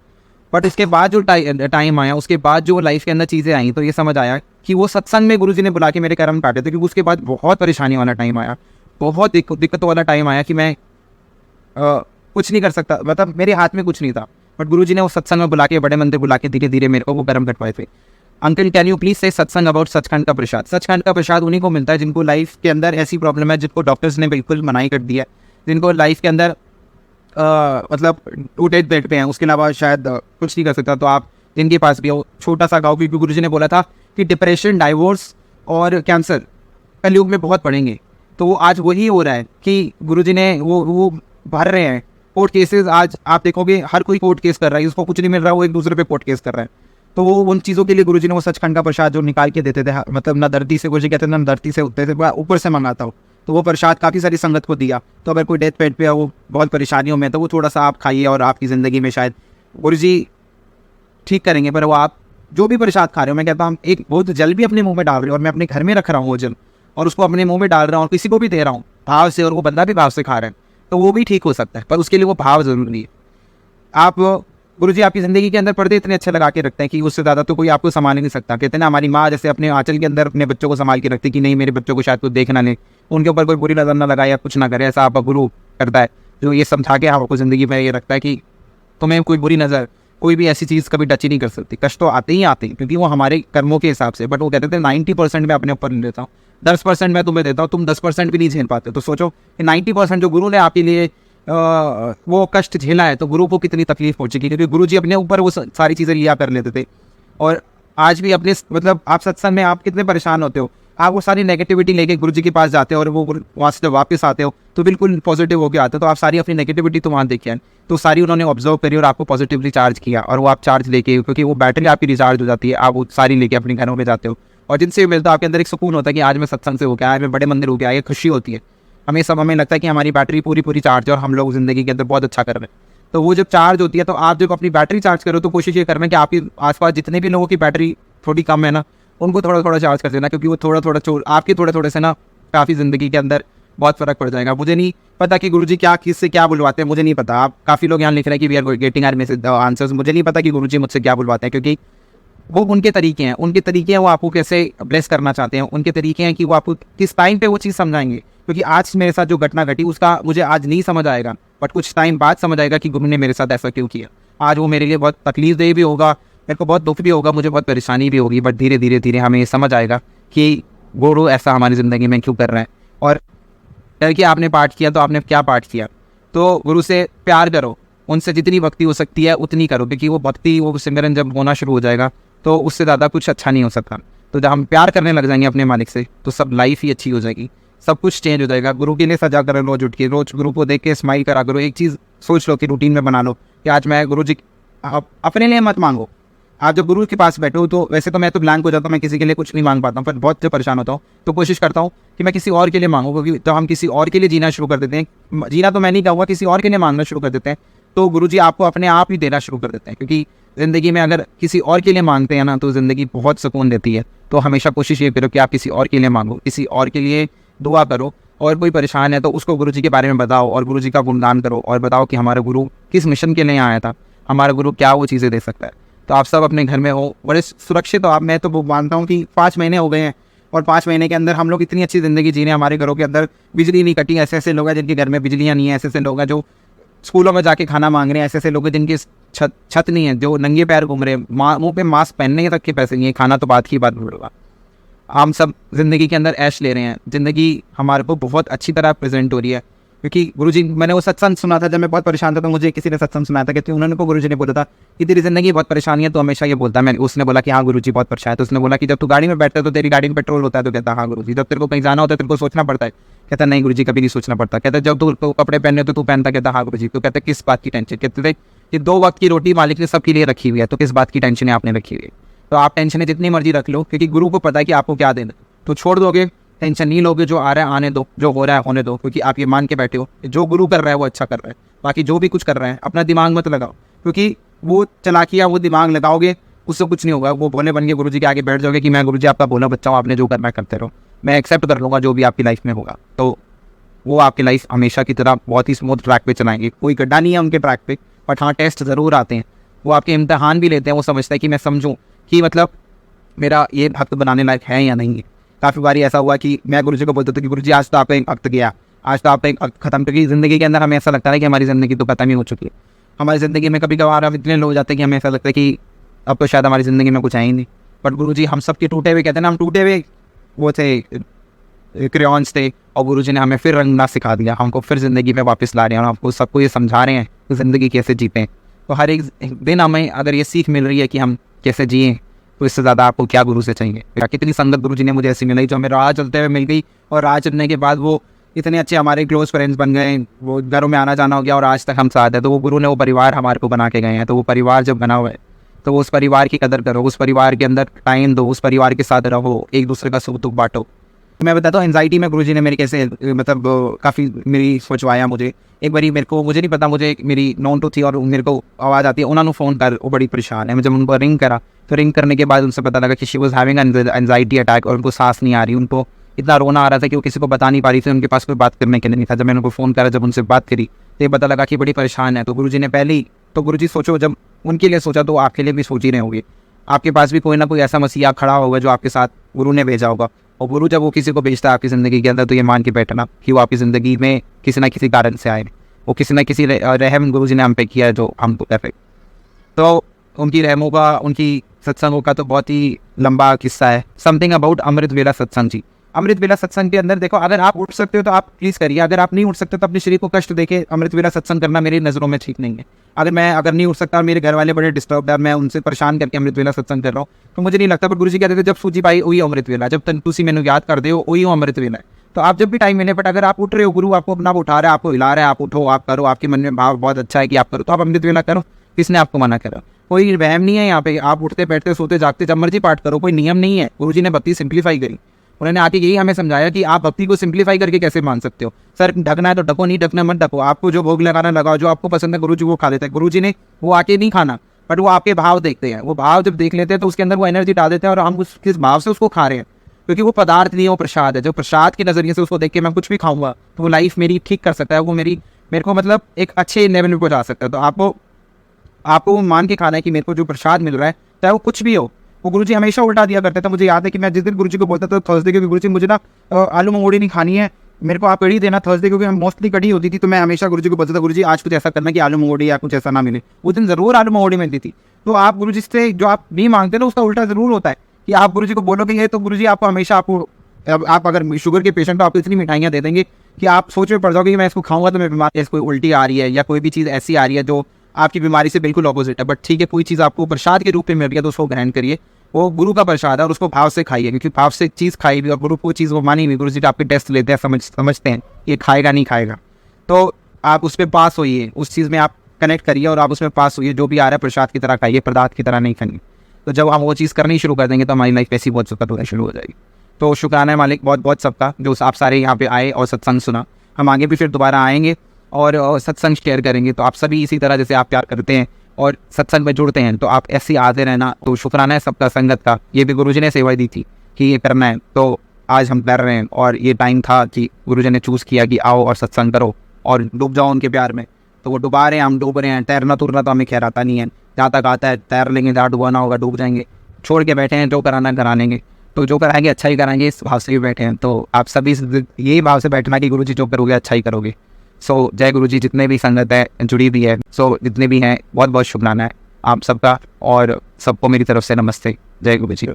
Speaker 1: बट इसके बाद जो टाइम आया, उसके बाद जो लाइफ के अंदर चीज़ें आई, तो ये समझ आया कि वो सत्संग में गुरुजी ने बुला के मेरे कर्म काटे थे। क्योंकि उसके बाद बहुत परेशानी वाला टाइम आया, बहुत दिक्कतों वाला टाइम आया कि मैं कुछ नहीं कर सकता, मतलब मेरे हाथ में कुछ नहीं था। बट गुरुजी ने वो सत्संग में बुला के, बड़े मंदिर बुला के धीरे धीरे मेरे को वो कर्म कटवाए थे। अंकल कैन यू प्लीज से सत्संग अबाउट सचखंड का प्रसाद। सचखंड का प्रसाद उन्हीं को मिलता है जिनको लाइफ के अंदर ऐसी प्रॉब्लम है जिनको डॉक्टर्स ने बिल्कुल मनाही कर दिया है, जिनको लाइफ के अंदर मतलब टूटे बेड पे हैं, उसके अलावा शायद कुछ नहीं कर सकता। तो आप जिनके पास भी हो, छोटा सा गाँव, क्योंकि गुरुजी ने बोला था कि डिप्रेशन, डाइवोर्स और कैंसर कलयुग में बहुत बढ़ेंगे। तो वो आज वही हो रहा है कि गुरुजी ने वो भर रहे हैं कोर्ट केसेस। आज आप देखोगे हर कोई कोर्ट केस कर रहा है, उसको कुछ नहीं मिल रहा, वो एक दूसरे पे कोर्ट केस कर रहा है। तो वो उन चीज़ों के लिए गुरुजी ने वो सचखंड का प्रसाद जो निकाल के देते थे, मतलब ना धरती से, गुरुजी कहते थे ना धरती से उठते थे, ऊपर से मंगाता हो। तो वो प्रसाद काफ़ी सारी संगत को दिया। तो अगर कोई डेथ बेड पे है, वो बहुत परेशानियों में, तो वो थोड़ा सा आप खाइए और आपकी ज़िंदगी में शायद गुरुजी ठीक करेंगे। पर वो आप जो भी प्रसाद खा रहे हो, मैं कहता हूँ एक बहुत जल भी अपने मुँह में डाल रहे हो, और मैं अपने घर में रख रहा हूँ वो जल, और उसको अपने मुँह में डाल रहा हूँ और किसी को भी दे रहा हूँ भाव से, और वो बंदा भी भाव से खा रहा है, तो वो भी ठीक हो सकता है। पर उसके लिए वो भाव ज़रूरी है। आप गुरुजी आपकी ज़िंदगी के अंदर पर्दे इतने अच्छे लगा के रखते हैं कि उससे ज़्यादा तो कोई आपको संभाल नहीं सकता। कहते हैं ना, हमारी माँ जैसे अपने आंचल के अंदर अपने बच्चों को संभाल के रखती कि नहीं मेरे बच्चों को शायद कुछ देखना नहीं, उनके ऊपर कोई बुरी नज़र ना लगाए या कुछ ना करे। ऐसा आपका गुरु करता है, जो ये समझा के आपको ज़िंदगी में ये रखता है कि तुम्हें कोई बुरी नज़र, कोई भी ऐसी चीज़ कभी टच ही नहीं कर सकती। कष्ट तो आते ही आते हैं, क्योंकि वो हमारे कर्मों के हिसाब से। बट वो कहते थे 90% मैं अपने ऊपर नहीं देता हूँ, 10% मैं तुम्हें देता हूँ, तुम 10% भी नहीं झेल पाते। तो सोचो कि 90% जो गुरु ने आपके लिए वो कष्ट झेला है, तो गुरु को कितनी तकलीफ पहुंचेगी, क्योंकि गुरु जी अपने ऊपर वो सारी चीज़ें लिया कर लेते थे। और आज भी अपने मतलब आप सत्संग में आप कितने परेशान होते हो, आप वो सारी नेगेटिविटी लेके गुरु जी के पास जाते हो और वो वहाँ से जब वापस आते हो तो बिल्कुल पॉजिटिव होकर आते हो। तो आप सारी अपनी नेगेटिविटी तो वहाँ देखी है, तो सारी उन्होंने ऑब्जर्व करी और आपको पॉजिटिवली चार्ज किया, और वो आप चार्ज लेके, क्योंकि वो बैटरी आपकी रिचार्ज हो जाती है, आप वो सारी लेके अपने घरों में जाते हो और जिनसे भी मिलता है आपके अंदर एक सुकून होता है कि आज मैं सत्संग से हो गया, आज मैं बड़े मंदिर हो गया, ये खुशी होती है। हमें लगता है कि हमारी बैटरी पूरी चार्ज है और हम लोग ज़िंदगी के अंदर बहुत अच्छा कर रहे हैं। तो वो जब चार्ज होती है तो आप जब अपनी बैटरी चार्ज करो तो कोशिश ये करना कि आपके आसपास जितने भी लोगों की बैटरी थोड़ी कम है ना, उनको थोड़ा थोड़ा चार्ज कर देना, क्योंकि वो आपके थोड़े थोड़े से ना काफ़ी ज़िंदगी के अंदर बहुत फ़र्क पड़ जाएगा। मुझे नहीं पता कि गुरुजी क्या किससे क्या बुलवाते हैं, मुझे नहीं पता। आप काफ़ी लोग यहाँ लिख रहे हैं कि we are getting our message answers, मुझे नहीं पता कि गुरुजी मुझसे क्या बुलवाते हैं, क्योंकि वो उनके तरीके हैं, वो आपको कैसे ब्लेस करना चाहते हैं, उनके तरीके हैं कि वो आपको किस टाइम पे वो चीज़ समझाएंगे। क्योंकि आज मेरे साथ जो घटना घटी उसका मुझे आज नहीं समझ आएगा, बट कुछ टाइम बाद समझ आएगा कि गुरु ने मेरे साथ ऐसा क्यों किया। आज वो मेरे लिए बहुत तकलीफदेह भी होगा, मेरे को बहुत दुख भी होगा, मुझे बहुत परेशानी भी होगी, बट धीरे धीरे हमें ये समझ आएगा कि गुरु ऐसा हमारी ज़िंदगी में क्यों कर रहे हैं। और कि आपने पाठ किया तो आपने क्या पाठ किया, तो गुरु से प्यार करो, उनसे जितनी भक्ति हो सकती है उतनी करो, क्योंकि वो भक्ति वो सिमरन जब होना शुरू हो जाएगा तो उससे ज़्यादा कुछ अच्छा नहीं हो सकता। तो जब हम प्यार करने लग जाएंगे अपने मालिक से तो सब लाइफ ही अच्छी हो जाएगी, सब कुछ चेंज हो जाएगा। गुरु के लिए सजा करो, रोज उठ के रोज गुरु को देख के स्माइल करा करो। एक चीज़ सोच लो कि रूटीन में बना लो कि आज मैं गुरु जी, अपने लिए मत मांगो। आप जब गुरु के पास बैठो तो वैसे तो मैं तो ब्लैंक हो जाता हूँ, मैं किसी के लिए कुछ नहीं मांग पाता हूँ, पर बहुत जब परेशान होता हूँ तो कोशिश करता हूँ कि मैं किसी और के लिए मांगूँ, क्योंकि तो हम किसी और के लिए जीना शुरू कर देते हैं, जीना तो मैं नहीं कहूँगा, किसी और के लिए मांगना शुरू कर देते हैं, तो गुरु जी आपको अपने आप ही देना शुरू कर देते हैं। क्योंकि ज़िंदगी में अगर किसी और के लिए मांगते हैं ना तो ज़िंदगी बहुत सुकून देती है। तो हमेशा कोशिश ये करो कि आप किसी और के लिए मांगो, किसी और के लिए दुआ करो, और कोई परेशान है तो उसको गुरु जी के बारे में बताओ और गुरु जी का गुणगान करो और बताओ कि हमारा गुरु किस मिशन के लिए आया था, हमारा गुरु क्या वो चीज़ें दे सकता है। तो आप सब अपने घर में हो बड़े सुरक्षित हो। आप, मैं तो मानता हूँ कि 5 महीने हो गए हैं और 5 महीने के अंदर हम लोग इतनी अच्छी ज़िंदगी जी रहे हैं, हमारे घरों के अंदर बिजली नहीं कटी। ऐसे ऐसे लोग हैं जिनके घर में बिजलियाँ नहीं है, ऐसे ऐसे लोग हैं जो स्कूलों में जाके खाना मांग रहे हैं, ऐसे ऐसे लोग हैं जिनकी छत नहीं है, जो नंगे पैर घूम रहे हैं, मुँह पे मास्क पहनने तक के पैसे नहीं है, खाना तो बात की बात होगा। हम सब ज़िंदगी के अंदर ऐश ले रहे हैं, ज़िंदगी हमारे को बहुत अच्छी तरह प्रेजेंट हो रही है। क्योंकि गुरुजी, मैंने वो सत्संग सुना था जब मैं बहुत परेशान था, तो मुझे किसी ने सत्संग सुनाया था कि उन्होंने को गुरुजी ने बोला था कि तेरी ज़िंदगी बहुत परेशानी है, तो हमेशा ये बोलता है। मैंने उसने बोला कि हाँ गुरुजी बहुत परेशान है, तो उसने बोला कि जब तू गाड़ी में बैठता है तो तेरी गाड़ी में पेट्रोल होता है, तो कहता हाँ गुरुजी। जब तेरे को कहीं जाना होता है तेरे को सोचना पड़ता है, कहता नहीं गुरुजी कभी नहीं सोचना पड़ता। कहता जब तू कपड़े पहने तो तू पहनता, कहता हाँ गुरुजी। तो कहते किस बात की टेंशन, कहते थे कि 2 वक्त की रोटी मालिक ने सबके लिए रखी हुई है, तो किस बात की टेंशन है आपने रखी हुई है। तो आप टेंशन जितनी मर्जी रख लो, क्योंकि गुरु को पता है कि आपको क्या देना, तो छोड़ दोगे, टेंशन नहीं लोगे, जो आ रहा है आने दो, जो हो रहा है होने दो, क्योंकि आप ये मान के बैठे हो जो गुरु कर रहा है वो अच्छा कर रहा है। बाकी जो भी कुछ कर रहे हैं अपना दिमाग मत लगाओ, क्योंकि वो चलाकियाँ वो दिमाग लगाओगे उससे कुछ नहीं होगा। वो भोले बन के गुरु जी के आगे बैठ जाओगे कि मैं गुरु जी आपका भोला बच्चा हूँ, आपने जो करना है करते रहो, मैं एक्सेप्ट कर लूँगा जो भी आपकी लाइफ में होगा। तो वो आपकी लाइफ हमेशा की तरह बहुत ही स्मूथ ट्रैक पे चलाएंगे। कोई गड्ढा नहीं है उनके ट्रैक पे, बट हाँ टेस्ट ज़रूर आते हैं। वो आपके इम्तहान भी लेते हैं, वो समझते हैं कि मैं समझूँ कि मतलब मेरा ये भक्त बनाने लायक है या नहीं है। काफ़ी बार ऐसा हुआ कि मैं गुरुजी को बोलता था कि गुरुजी आज तो आपका एक वक्त गया, आज तो आपका एक वक्त खत्म, क्योंकि ज़िंदगी के अंदर हमें ऐसा लगता है कि हमारी ज़िंदगी तो खत्म ही हो चुकी है। हमारी ज़िंदगी में कभी कभार हम इतने लोग जाते हैं कि हमें ऐसा लगता है कि अब तो शायद हमारी ज़िंदगी में कुछ है ही नहीं। बट गुरुजी हम सब के टूटे हुए, कहते हैं ना, हम टूटे हुए वो थे क्रेयॉन्स थे, और गुरुजी ने हमें फिर रंगना सिखा दिया, हमको फिर ज़िंदगी में वापस ला रहे हैं और आपको सबको ये समझा रहे हैं कि ज़िंदगी कैसे जीतें। तो हर एक दिन हमें अगर ये सीख मिल रही है कि हम कैसे जिएँ, तो इससे ज़्यादा आपको क्या गुरु से चाहिए। कितनी संगत गुरुजी ने मुझे ऐसी मिली जो हमें राह चलते हुए मिल गई, और राह चलने के बाद वो इतने अच्छे हमारे क्लोज फ्रेंड्स बन गए, वो घरों में आना जाना हो गया और आज तक हम साथ हैं। तो वो गुरु ने वो परिवार हमारे को बना के गए हैं। तो वो परिवार जब बना हुआ है तो उस परिवार की कदर करो, उस परिवार के अंदर टाइम दो, उस परिवार के साथ रहो, एक दूसरे का सुख दुख बांटो। मैं बताता हूँ एंजाइटी में गुरुजी ने मेरी कैसे मतलब काफ़ी मेरी सोचवाया। मुझे एक बारी मुझे नहीं पता, मुझे मेरी नॉन टू थी और मेरे को आवाज़ आती है उन्होंने फ़ोन कर, वो बड़ी परेशान है। मैं जब उनको रिंग करा तो रिंग करने के बाद उनसे पता लगा कि she was having anxiety attack, और उनको सांस नहीं आ रही, उनको इतना रोना आ रहा था कि वो किसी को बता नहीं पा रही थी, उनके पास कोई बात करने के लिए नहीं था। जब मैंने उनको फ़ोन करा, जब उनसे बात करी तो ये पता लगा कि बड़ी परेशान है। तो गुरुजी ने पहले ही, तो गुरुजी सोचो जब उनके लिए सोचा तो आपके लिए भी सोच ही रहे होंगे। आपके पास भी कोई ना कोई ऐसा मसीहा खड़ा होगा जो आपके साथ गुरु ने भेजा होगा, और गुरु जब वो किसी को भेजता है आपकी ज़िंदगी के अंदर तो ये मान के बैठना कि वो आपकी ज़िंदगी में किसी ना किसी कारण से आए, वो किसी न किसी रहम गुरुजी ने हम पे किया है जो हमको परफेक्ट। तो उनकी रहमों का, उनकी सत्संगों का तो बहुत ही लंबा किस्सा है। समथिंग अबाउट अमृत वेला सत्संग जी, अमृत वेला सत्संग के अंदर देखो, अगर आप उठ सकते हो तो आप प्लीज़ करिए, अगर आप नहीं उठ सकते तो अपने शरीर को कष्ट देके अमृत वेला सत्संग करना मेरी नज़रों में ठीक नहीं है। अगर नहीं उठ सकता और मेरे घर वाले बड़े डिस्टर्ब है, मैं उनसे परेशान करके अमृत वेला सत्संग कर रहा हूँ, तो मुझे नहीं लगता। पर गुरु जी कहते थे जब सूझी पाई वही अमृत वेला, जब तक तुसी मैंने याद कर दे वही अमृत वेला है। तो आप जब भी टाइम मिले, बट अगर आप उठ रहे हो, गुरु आपको अपना उठा रहा है, आपको हिला रहा है, आप उठो, आप करो, आपके मन में भाव बहुत अच्छा है कि आप करो, तो आप अमृत वेला करो। किसने आपको मना करा? कोई वहम नहीं है यहाँ पे। आप उठते बैठते सोते जागते जब मर्जी पाठ करो, कोई नियम नहीं है। गुरु जी ने भक्ति सिंप्लीफाई करी। उन्होंने आके यही हमें समझाया कि आप भक्ति को सिंप्लीफाई करके कैसे मान सकते हो। सर ढकना है तो ढको, नहीं ढकना मत ढको। आपको जो भोग लगाना लगाओ, जो आपको पसंद है गुरु जी वो खा लेते हैं। गुरु जी ने वो आके नहीं खाना, बट वो आपके भाव देखते हैं। वो भाव जब देख लेते हैं तो उसके अंदर वो एनर्जी डाल देते हैं और हम किस भाव से उसको खा रहे हैं, क्योंकि वो पदार्थ नहीं है, वो प्रसाद है। जो प्रसाद के नज़रिए से उसको देख के मैं कुछ भी खाऊंगा तो वो लाइफ मेरी ठीक कर सकता है, वो मेरे को मतलब एक अच्छे लेवल में पहुंचा सकता है। तो आपको मान के खाना है कि मेरे को जो प्रसाद मिल रहा है, चाहे वो कुछ भी हो। वो गुरुजी हमेशा उल्टा दिया करते थे। मुझे याद है कि मैं जिस दिन गुरुजी को बोलता था थर्सडे के, गुरुजी मुझे ना आलू मंगोड़ी नहीं खानी है, मेरे को आप कढ़ी देना थर्सडे, क्योंकि मोस्टली कढ़ी होती थी। तो मैं हमेशा गुरुजी को बोलता था गुरुजी आज कुछ ऐसा करना कि आलू मंगोड़ी या कुछ ऐसा ना मिले। उस दिन ज़रूर आलू मंगोड़ी मिलती थी। तो आप गुरुजी से जो आप नहीं मांगते ना, उसका उल्टा ज़रूर होता है कि आप गुरुजी को बोलोगे ये, तो गुरुजी आपको हमेशा आप अगर शुगर के पेशेंट हो, आपको इतनी मिठाइयाँ दे देंगे कि आप सोच में पड़ जाओगे कि मैं इसको खाऊंगा तो मैं बीमार, जैसे कोई उल्टी आ रही है या कोई भी चीज़ ऐसी आ रही है जो आपकी बीमारी से बिल्कुल ऑपोजिट है। बट ठीक है, कोई चीज़ आपको प्रसाद के रूप में मिल रही है तो उसको ग्रहण करिए। वो गुरु का प्रसाद है और उसको भाव से खाइए, क्योंकि भाव से चीज़ खाई भी और गुरु को चीज़ वो मानी भी। गुरु जी आपके टेस्ट लेते हैं, समझते हैं ये खाएगा नहीं खाएगा, तो आप उस पर पास होइए, उस चीज़ में आप कनेक्ट करिए और आप उसमें पास होइए। जो भी आ रहा है प्रसाद की तरह खाइए, पदार्थ की तरह नहीं खाइए। तो जब हम वो चीज़ करनी शुरू कर देंगे तो हमारी लाइफ ऐसी बहुत सुखद होना शुरू हो जाएगी। तो शुक्राना है मालिक बहुत बहुत सबका, जो आप सारे यहाँ पे आए और सत्संग सुना। हम आगे भी फिर दोबारा आएंगे और सत्संग शेयर करेंगे। तो आप सभी इसी तरह जैसे आप प्यार करते हैं और सत्संग में जुड़ते हैं, तो आप ऐसे आते रहना। तो शुक्राना है सबका संगत का। ये भी गुरुजी ने सेवा दी थी कि ये करना है, तो आज हम कर रहे हैं। और ये टाइम था कि गुरुजी ने चूज़ किया कि आओ और सत्संग करो और डूब जाओ उनके प्यार में। तो वो डुबा रहे हैं, हम डूब रहे हैं। तैरना तुरना तो हमें खैर आता नहीं है, जहाँ तक आता है तैर लेंगे, जहाँ डुबाना होगा डूब जाएंगे। छोड़ के बैठे हैं, जो कराना करा लेंगे, तो जो कराएंगे अच्छा ही कराएंगे, इस भाव से भी बैठे हैं। तो आप सभी यही भाव से बैठना कि गुरुजी जो करोगे अच्छा ही करोगे। सो जय गुरुजी। जितने भी संगत है जुड़ी भी है, सो जितने भी हैं बहुत बहुत शुक्राना है आप सबका, और सबको मेरी तरफ से नमस्ते। जय गुरुजी।